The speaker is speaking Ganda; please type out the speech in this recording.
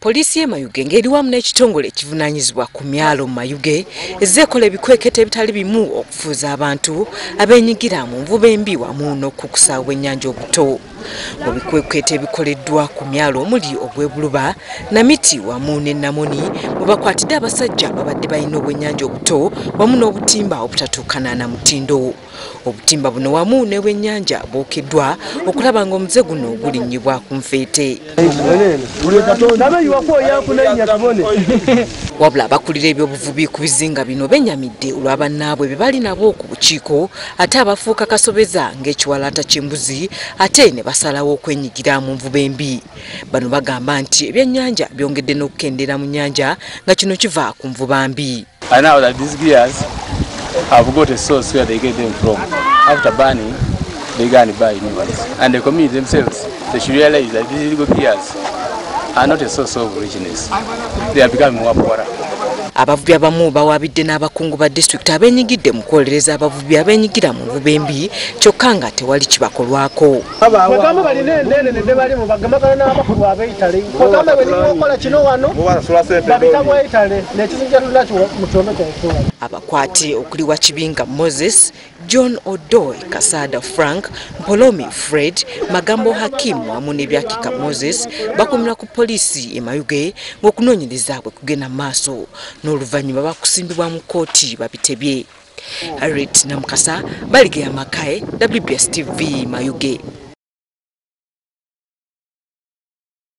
Poliisi y'e Mayuge ng'eri wamu n'ekitongole ekivunanyizibwa ku myalo mu Mayuge ezzeekola ebikwekete ebitali bimu okufuuza abantu abeenyigira mu nvuba embi wamu n'okukusa obwennyanja obuto. Mu bikwekete ebikoleddwa ku myalo omuli ogw'Ebuluba, Namiti wamu ne Namoni mwe bakwatidde abasajja babadde balina obwennyanja obuto wamu n'obutimba obutatuukana na mutindo. Obutimba buno wamu n'ebwennyanja bwokeddwa okulaba ng'omuze guno gulinnyibwa ku nfeete. Wabula abakulira ebyobuvubi ku bizinga bino bennyamidde olwa bannaabwe be bali nabo ku bukiiko ate abafuuka kasobeza ng'ekiwalaata ky'embuzi ate ne basalawo okwenyigira mu nvuba embi. Bano bagamba nti ebyennyanja byongedde n'okukendera mu nnyanja nga kino kiva ku nvuba mbi. Have got a source where they get them from. After banning, they go and buy new ones. And the community themselves, they should realize that these illegal gears are not a source of richness. They are becoming more poorer. Abavubi abamu bawaabidde n'abakungu ba disitulikiti abeenyigidde mu kwolereza abavubi abeenyigira mu nvuba embi kyokka nga tewali kibakolwako. Bagamba balina endene ne bali mu bagamagana n'abakulu ab'Itale. Bagamba bwe nikola kino wano babita mu Itale n'ekizinja tunakyo mu kyondo kyaffe. Abakwate okuli wa Kibinga Moses, John Odoy, Kasada Frank, Mpolomi Fred, Magambo Hakim wamu n'ebyakika Moses bakumirwa ku poliisi e Mayuge ng'okunoonyereza bwe kugenda maaso n'oluvannyuma bakusimbibwa mu kkooti babitebye. Harriet Namukasa, Balige ya Makae, WBS TV Mayuge.